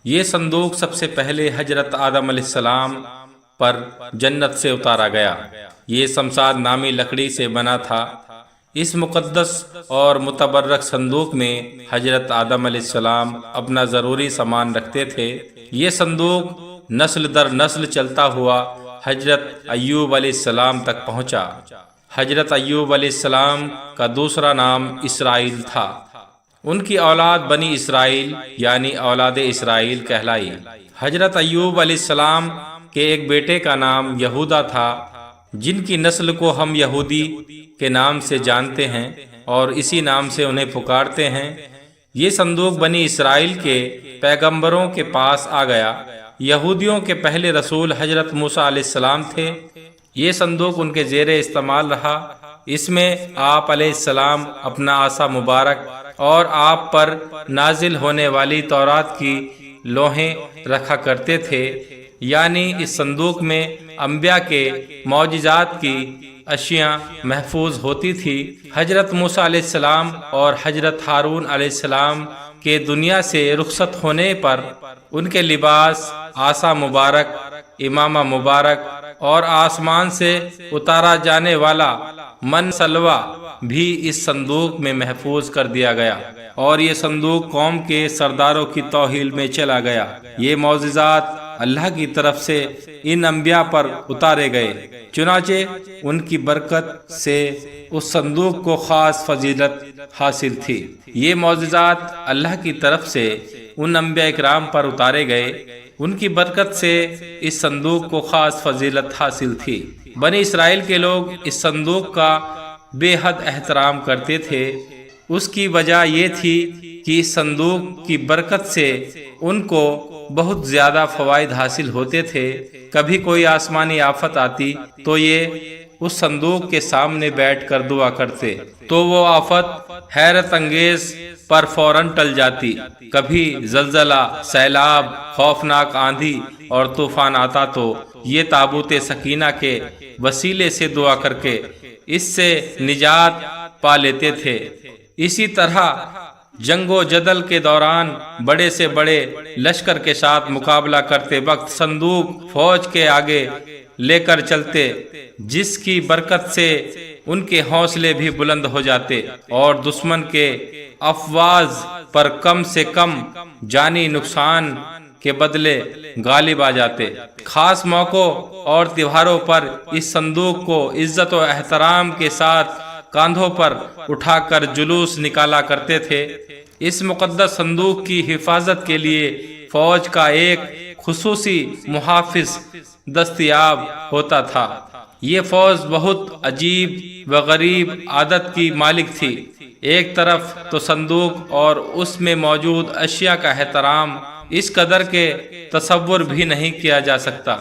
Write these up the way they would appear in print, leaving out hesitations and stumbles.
یہ صندوق سب سے پہلے حضرت آدم علیہ السلام پر جنت سے اتارا گیا۔ یہ سمساد نامی لکڑی سے بنا تھا۔ اس مقدس اور متبرک صندوق میں حضرت آدم علیہ السلام اپنا ضروری سامان رکھتے تھے۔ یہ صندوق نسل در نسل چلتا ہوا حضرت ایوب علیہ السلام تک پہنچا۔ حضرت ایوب علیہ السلام کا دوسرا نام اسرائیل تھا۔ ان کی اولاد بنی اسرائیل یعنی اولاد اسرائیل کہلائی۔ حضرت ایوب علیہ السلام کے ایک بیٹے کا نام یہودا تھا، جن کی نسل کو ہم یہودی کے نام سے جانتے ہیں اور اسی نام سے انہیں پکارتے ہیں۔ یہ صندوق بنی اسرائیل کے پیغمبروں کے پاس آ گیا۔ یہودیوں کے پہلے رسول حضرت موسیٰ علیہ السلام تھے۔ یہ صندوق ان کے زیر استعمال رہا۔ اس میں آپ علیہ السلام اپنا عصا مبارک اور آپ پر نازل ہونے والی تورات کی لوحیں رکھا کرتے تھے، یعنی اس صندوق میں انبیاء کے معجزات کی اشیاء محفوظ ہوتی تھی۔ حضرت موسیٰ علیہ السلام اور حضرت ہارون علیہ السلام کے دنیا سے رخصت ہونے پر ان کے لباس، عصا مبارک، امامہ مبارک اور آسمان سے اتارا جانے والا من سلوہ بھی اس صندوق میں محفوظ کر دیا گیا، اور یہ صندوق قوم کے سرداروں کی توہیل میں چلا گیا۔ یہ معجزات اللہ کی طرف سے ان انبیاء پر اتارے گئے، چنانچہ ان کی برکت سے اس صندوق کو خاص فضیلت حاصل تھی۔ یہ معجزات اللہ کی طرف سے ان انبیاء اکرام پر اتارے گئے، ان کی برکت سے اس صندوق کو خاص فضیلت حاصل تھی۔ بنی اسرائیل کے لوگ اس صندوق کا بے حد احترام کرتے تھے۔ اس کی وجہ یہ تھی کہ اس صندوق کی برکت سے ان کو بہت زیادہ فوائد حاصل ہوتے تھے۔ کبھی کوئی آسمانی آفت آتی تو یہ اس صندوق کے سامنے بیٹھ کر دعا کرتے تو وہ آفت حیرت انگیز پر فوراً ٹل جاتی۔ کبھی زلزلہ، سیلاب، خوفناک آندھی اور طوفان آتا تو یہ تابوت سکینہ کے وسیلے سے دعا کر کے اس سے نجات پا لیتے تھے۔ اسی طرح جنگ و جدل کے دوران بڑے سے بڑے لشکر کے ساتھ مقابلہ کرتے وقت صندوق فوج کے آگے لے کر چلتے، جس کی برکت سے ان کے حوصلے بھی بلند ہو جاتے اور دشمن کے افواج پر کم سے کم جانی نقصان کے بدلے غالب آ جاتے۔ خاص موقعوں اور تہواروں پر اس صندوق کو عزت و احترام کے ساتھ کاندھوں پر اٹھا کر جلوس نکالا کرتے تھے۔ اس مقدس صندوق کی حفاظت کے لیے فوج کا ایک خصوصی محافظ دستیاب ہوتا تھا۔ یہ فوج بہت عجیب و غریب عادت کی مالک تھی۔ ایک طرف تو صندوق اور اس میں موجود اشیاء کا احترام اس قدر کے تصور بھی نہیں کیا جا سکتا،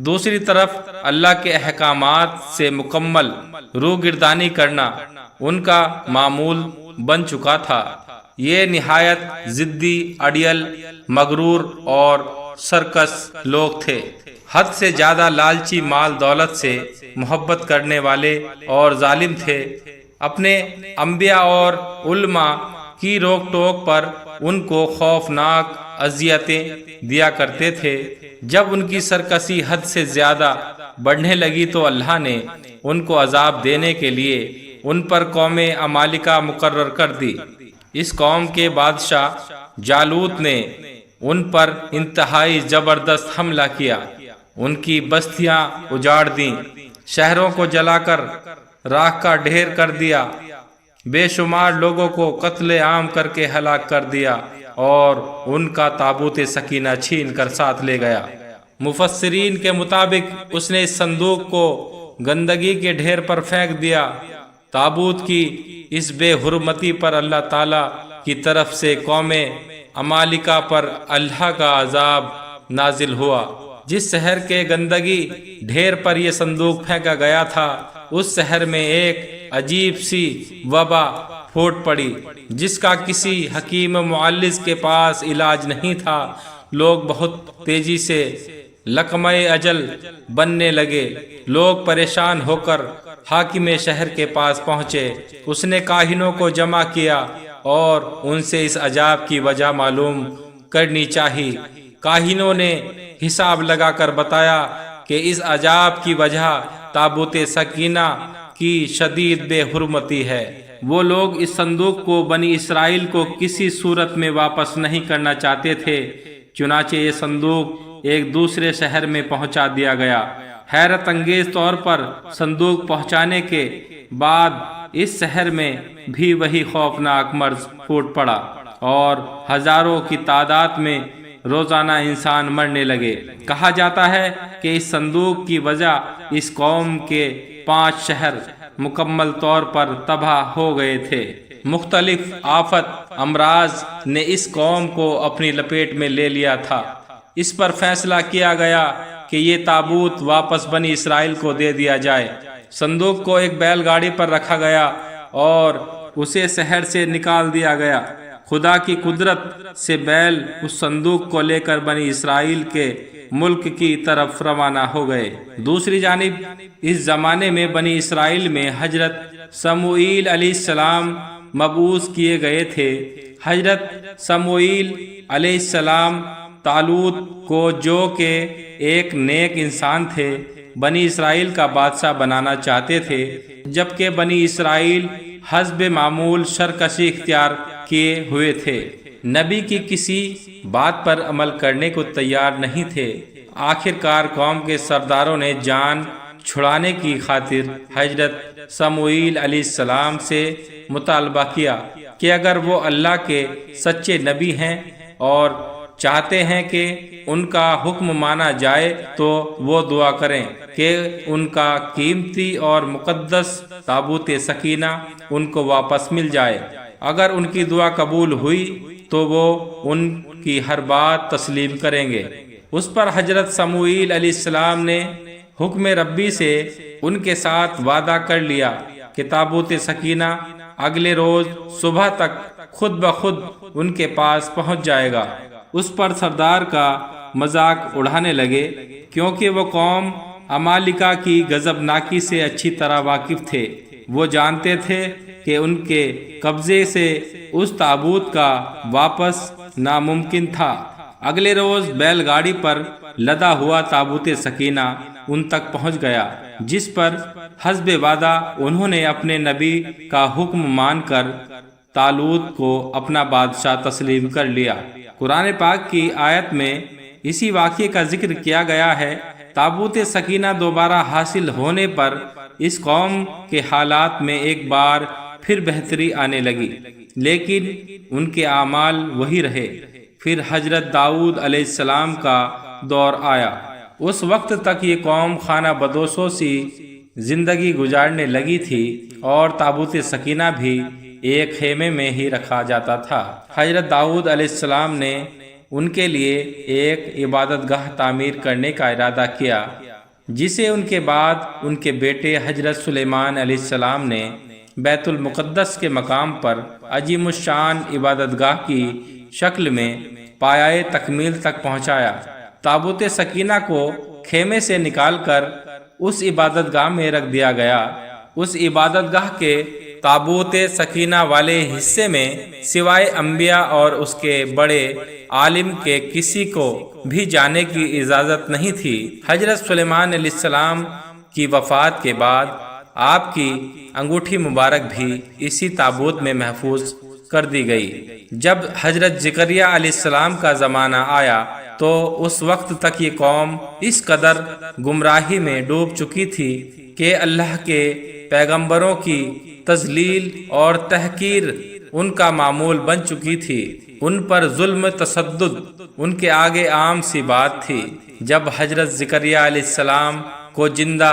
دوسری طرف اللہ کے احکامات سے مکمل روگردانی کرنا ان کا معمول بن چکا تھا۔ یہ نہایت ضدی، اڑیل، مغرور اور سرکش لوگ تھے، حد سے زیادہ لالچی، مال دولت سے محبت کرنے والے اور ظالم تھے۔ اپنے انبیاء اور علماء کی روک ٹوک پر ان کو خوفناک اذیتیں دیا کرتے تھے۔ جب ان کی سرکشی حد سے زیادہ بڑھنے لگی تو اللہ نے ان کو عذاب دینے کے لیے ان پر قوم عمالقہ مقرر کر دی۔ اس قوم کے بادشاہ جالوت نے ان پر انتہائی زبردست حملہ کیا، ان کی بستیاں اجاڑ دیں، شہروں کو جلا کر راکھ کا ڈھیر کر دیا، بے شمار لوگوں کو قتل عام کر کے ہلاک کر دیا اور ان کا تابوت سکینہ چھین کر ساتھ لے گیا۔ مفسرین کے مطابق اس نے اس صندوق کو گندگی کے ڈھیر پر پھینک دیا۔ تابوت کی اس بے حرمتی پر اللہ تعالی کی طرف سے قوم عمالقہ پر اللہ کا عذاب نازل ہوا۔ جس شہر کے گندگی ڈھیر پر یہ صندوق پھینکا گیا تھا، اس شہر میں ایک عجیب سی وبا پھوٹ پڑی جس کا کسی حکیم معالج کے پاس علاج نہیں تھا۔ لوگ بہت تیزی سے لقمہ اجل بننے لگے۔ لوگ پریشان ہو کر حاکم شہر کے پاس پہنچے۔ اس نے کاہنوں کو جمع کیا اور ان سے اس عذاب کی وجہ معلوم کرنی چاہی۔ کاہنوں نے حساب لگا کر بتایا کہ اس عذاب کی وجہ تابوت سکینہ کی شدید بے حرمتی ہے۔ وہ لوگ اس صندوق کو بنی اسرائیل کو کسی صورت میں واپس نہیں کرنا چاہتے تھے، چنانچہ یہ صندوق ایک دوسرے شہر میں پہنچا دیا گیا۔ حیرت انگیز طور پر صندوق پہنچانے کے بعد اس شہر میں بھی وہی خوفناک مرض پھوٹ پڑا اور ہزاروں کی تعداد میں روزانہ انسان مرنے لگے۔ کہا جاتا ہے کہ اس صندوق کی وجہ اس قوم کے 5 شہر مکمل طور پر تباہ ہو گئے تھے۔ مختلف آفت امراض نے اس قوم کو اپنی لپیٹ میں لے لیا تھا۔ اس پر فیصلہ کیا گیا کہ یہ تابوت واپس بنی اسرائیل کو دے دیا جائے۔ صندوق کو ایک بیل گاڑی پر رکھا گیا اور اسے شہر سے نکال دیا گیا۔ خدا کی قدرت سے بیل اس صندوق کو لے کر بنی اسرائیل کے ملک کی طرف روانہ ہو گئے۔ دوسری جانب اس زمانے میں بنی اسرائیل میں حضرت سموئیل علیہ السلام مبعوث کیے گئے تھے۔ حضرت سموئیل علیہ السلام طالوت کو، جو کہ ایک نیک انسان تھے، بنی اسرائیل کا بادشاہ بنانا چاہتے تھے، جبکہ بنی اسرائیل حسب معمول سرکشی اختیار کیے ہوئے تھے، نبی کی کسی بات پر عمل کرنے کو تیار نہیں تھے۔ آخرکار قوم کے سرداروں نے جان چھڑانے کی خاطر حضرت سموئیل علیہ السلام سے مطالبہ کیا کہ اگر وہ اللہ کے سچے نبی ہیں اور چاہتے ہیں کہ ان کا حکم مانا جائے تو وہ دعا کریں کہ ان کا قیمتی اور مقدس تابوت سکینہ ان کو واپس مل جائے۔ اگر ان کی دعا قبول ہوئی تو وہ ان کی ہر بات تسلیم کریں گے۔ اس پر حضرت سموئیل علیہ السلام نے حکم ربی سے ان کے ساتھ وعدہ کر لیا کہ تابوت سکینہ اگلے روز صبح تک خود بخود ان کے پاس پہنچ جائے گا۔ اس پر سردار کا مذاق اڑانے لگے، کیونکہ وہ قوم عمالقہ کی غضبناکی سے اچھی طرح واقف تھے۔ وہ جانتے تھے کہ ان کے قبضے سے اس تابوت کا واپس ناممکن تھا۔ اگلے روز بیل گاڑی پر لدا ہوا تابوت سکینہ ان تک پہنچ گیا، جس پر حسب وعدہ انہوں نے اپنے نبی کا حکم مان کر طالوت کو اپنا بادشاہ تسلیم کر لیا۔ قرآن پاک کی آیت میں اسی واقعے کا ذکر کیا گیا ہے۔ تابوت سکینہ دوبارہ حاصل ہونے پر اس قوم کے حالات میں ایک بار پھر بہتری آنے لگی، لیکن ان کے اعمال وہی رہے۔ پھر حضرت داؤد علیہ السلام کا دور آیا۔ اس وقت تک یہ قوم خانہ بدوشوں سی زندگی گزارنے لگی تھی اور تابوت سکینہ بھی ایک خیمے میں ہی رکھا جاتا تھا۔ حضرت داؤد علیہ السلام نے ان کے لیے ایک عبادت گاہ تعمیر کرنے کا ارادہ کیا، جسے ان کے بعد ان کے بیٹے حضرت سلیمان علیہ السلام نے بیت المقدس کے مقام پر عظیم الشان عبادت گاہ کی شکل میں پایۂ تکمیل تک پہنچایا۔ تابوت سکینہ کو خیمے سے نکال کر اس عبادت گاہ میں رکھ دیا گیا۔ اس عبادت گاہ کے تابوت سکینہ والے حصے میں سوائے انبیاء اور اس کے بڑے عالم کے کسی کو بھی جانے کی اجازت نہیں تھی۔ حضرت سلیمان علیہ السلام کی وفات کے بعد آپ کی انگوٹھی مبارک بھی اسی تابوت میں محفوظ کر دی گئی۔ جب حضرت زکریا علیہ السلام کا زمانہ آیا تو اس وقت تک یہ قوم اس قدر گمراہی میں ڈوب چکی تھی کہ اللہ کے پیغمبروں کی تذلیل اور تحقیر ان کا معمول بن چکی تھی۔ ان پر ظلم تشدد ان کے آگے عام سی بات تھی۔ جب حضرت زکریا علیہ السلام کو زندہ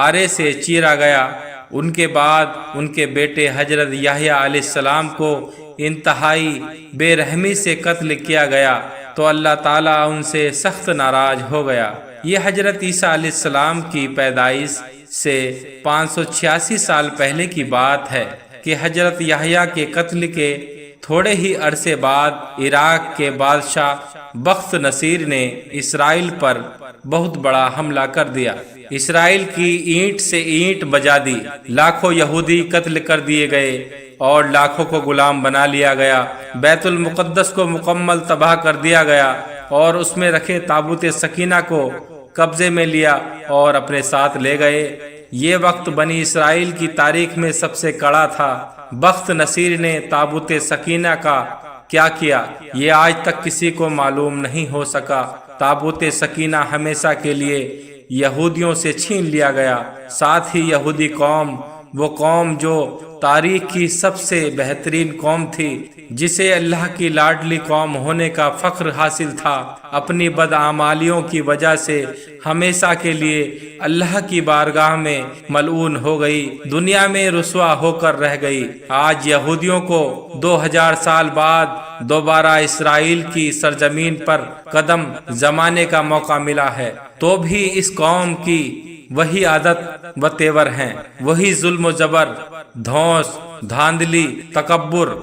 آرے سے چیرا گیا، ان کے بعد ان کے بیٹے حضرت یحییٰ علیہ السلام کو انتہائی بے رحمی سے قتل کیا گیا تو اللہ تعالیٰ ان سے سخت ناراض ہو گیا۔ یہ حضرت عیسیٰ علیہ السلام کی پیدائش سے 586 سال پہلے کی بات ہے کہ حضرت یحییٰ کے قتل کے تھوڑے ہی عرصے بعد عراق کے بادشاہ بخت نصیر نے اسرائیل پر بہت بڑا حملہ کر دیا۔ اسرائیل کی اینٹ سے اینٹ بجا دی، لاکھوں یہودی قتل کر دیے گئے اور لاکھوں کو غلام بنا لیا گیا۔ بیت المقدس کو مکمل تباہ کر دیا گیا۔ اور اس میں رکھے تابوت سکینہ کو قبضے میں لیا اور اپنے ساتھ لے گئے۔ یہ وقت بنی اسرائیل کی تاریخ میں سب سے کڑا تھا۔ بخت نصیر نے تابوت سکینہ کا کیا کیا یہ آج تک کسی کو معلوم نہیں ہو سکا۔ تابوت سکینہ ہمیشہ کے لیے یہودیوں سے چھین لیا گیا۔ ساتھ ہی یہودی قوم، وہ قوم جو تاریخ کی سب سے بہترین قوم تھی، جسے اللہ کی لاڈلی قوم ہونے کا فخر حاصل تھا، اپنی بدعمالیوں کی وجہ سے ہمیشہ کے لیے اللہ کی بارگاہ میں ملعون ہو گئی، دنیا میں رسوا ہو کر رہ گئی۔ آج یہودیوں کو 2000 سال بعد دوبارہ اسرائیل کی سرزمین پر قدم جمانے کا موقع ملا ہے، تو بھی اس قوم کی وہی عادت و تیور ہیں، وہی ظلم و جبر، دھونس، دھاندلی، تکبر،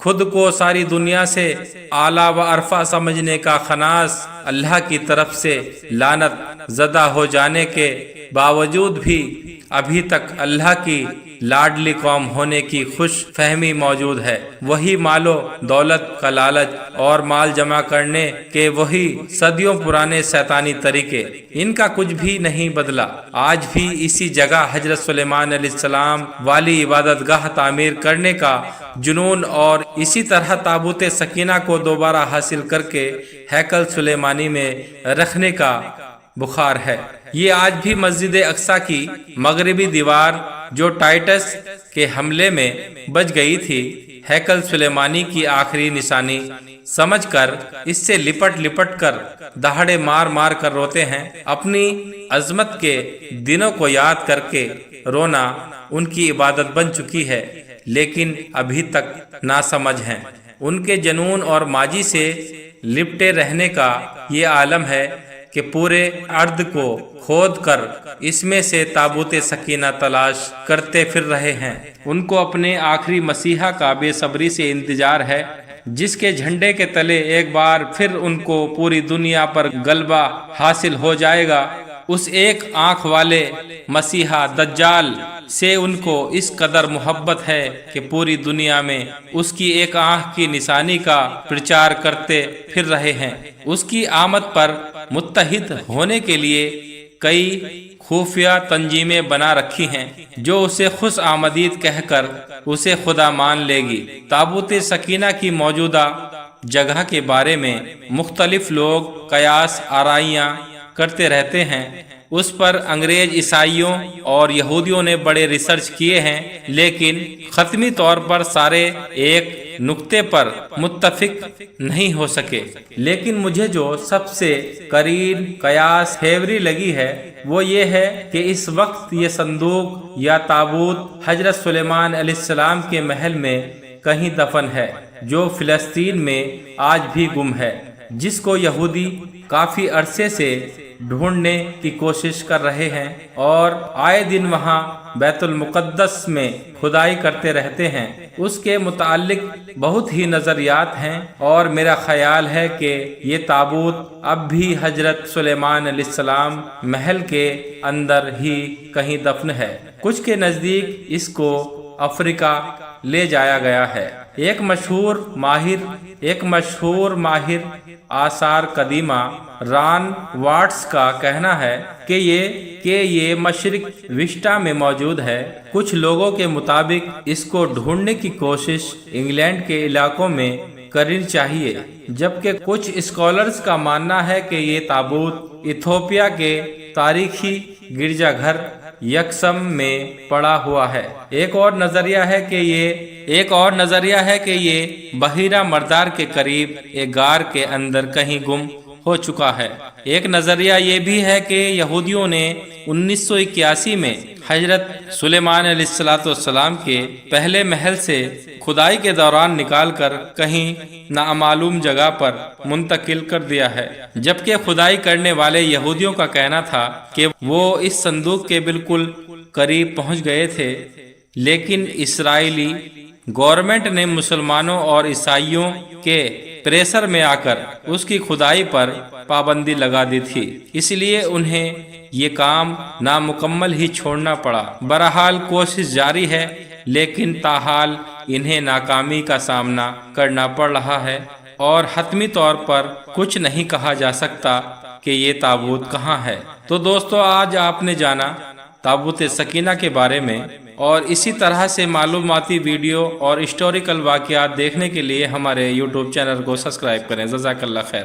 خود کو ساری دنیا سے اعلیٰ و ارفع سمجھنے کا خناس، اللہ کی طرف سے لعنت زدہ ہو جانے کے باوجود بھی ابھی تک اللہ کی لاڈلی قوم ہونے کی خوش فہمی موجود ہے۔ وہی مال و دولت کا لالچ اور مال جمع کرنے کے وہی صدیوں پرانے شیطانی طریقے، ان کا کچھ بھی نہیں بدلا۔ آج بھی اسی جگہ حضرت سلیمان علیہ السلام والی عبادت گاہ تعمیر کرنے کا جنون اور اسی طرح تابوت سکینہ کو دوبارہ حاصل کر کے ہیکل سلیمانی میں رکھنے کا بخار ہے۔ یہ آج بھی مسجد اقصی کی مغربی دیوار جو ٹائٹس کے حملے میں بچ گئی تھی، ہیکل سلیمانی کی آخری نشانی سمجھ کر اس سے لپٹ کر دہاڑے مار مار کر روتے ہیں۔ اپنی عظمت کے دنوں کو یاد کر کے رونا ان کی عبادت بن چکی ہے، لیکن ابھی تک ناسمجھ ہیں۔ ان کے جنون اور ماضی سے لپٹے رہنے کا یہ عالم ہے کہ پورے ارض کو کھود کر اس میں سے تابوت سکینہ تلاش کرتے پھر رہے ہیں۔ ان کو اپنے آخری مسیحا کا بے صبری سے انتظار ہے، جس کے جھنڈے کے تلے ایک بار پھر ان کو پوری دنیا پر غلبہ حاصل ہو جائے گا۔ اس ایک آنکھ والے مسیحا دجال سے ان کو اس قدر محبت ہے کہ پوری دنیا میں اس کی ایک آنکھ کی نشانی کا پرچار کرتے پھر رہے ہیں۔ اس کی آمد پر متحد ہونے کے لیے کئی خفیہ تنظیمیں بنا رکھی ہیں، جو اسے خوش آمدید کہہ کر اسے خدا مان لے گی۔ تابوت سکینہ کی موجودہ جگہ کے بارے میں مختلف لوگ قیاس آرائیاں کرتے رہتے ہیں۔ اس پر انگریز عیسائیوں اور یہودیوں نے بڑے ریسرچ کیے ہیں، لیکن حتمی طور پر سارے ایک نقطے پر متفق نہیں ہو سکے۔ لیکن مجھے جو سب سے قریب قیاس ہیوری لگی ہے وہ یہ ہے کہ اس وقت یہ صندوق یا تابوت حضرت سلیمان علیہ السلام کے محل میں کہیں دفن ہے، جو فلسطین میں آج بھی گم ہے، جس کو یہودی کافی عرصے سے ڈھونڈنے کی کوشش کر رہے ہیں اور آئے دن وہاں بیت المقدس میں کھدائی کرتے رہتے ہیں۔ اس کے متعلق بہت ہی نظریات ہیں، اور میرا خیال ہے کہ یہ تابوت اب بھی حضرت سلیمان علیہ السلام محل کے اندر ہی کہیں دفن ہے۔ کچھ کے نزدیک اس کو افریقہ لے جایا گیا ہے۔ ایک مشہور ماہر آثار قدیمہ ران واٹس کا کہنا ہے کہ یہ مشرق وسطی میں موجود ہے۔ کچھ لوگوں کے مطابق اس کو ڈھونڈنے کی کوشش انگلینڈ کے علاقوں میں کرنی چاہیے، جبکہ کچھ اسکالرز کا ماننا ہے کہ یہ تابوت ایتھوپیا کے تاریخی گرجا گھر یکسم میں پڑا ہوا ہے۔ ایک اور نظریہ ہے کہ یہ بحیرہ مردار کے قریب ایک غار کے اندر کہیں گم ہو چکا ہے۔ ایک نظریہ یہ بھی ہے کہ یہودیوں نے 1981 میں حضرت سلیمان علیہ السلام کے پہلے محل سے کھدائی کے دوران نکال کر کہیں نامعلوم جگہ پر منتقل کر دیا ہے، جبکہ کھدائی کرنے والے یہودیوں کا کہنا تھا کہ وہ اس صندوق کے بالکل قریب پہنچ گئے تھے، لیکن اسرائیلی گورنمنٹ نے مسلمانوں اور عیسائیوں کے پریشر میں آ کر اس کی کھدائی پر پابندی لگا دی تھی، اس لیے انہیں یہ کام نامکمل ہی چھوڑنا پڑا۔ بہرحال کوشش جاری ہے، لیکن تاحال انہیں ناکامی کا سامنا کرنا پڑ رہا ہے۔ اور حتمی طور پر کچھ نہیں کہا جا سکتا کہ یہ تابوت کہاں ہے۔ تو دوستو، آج آپ نے جانا تابوت سکینہ کے بارے میں، اور اسی طرح سے معلوماتی ویڈیو اور ہسٹوریکل واقعات دیکھنے کے لیے ہمارے یوٹیوب چینل کو سبسکرائب کریں۔ جزاک اللہ خیر۔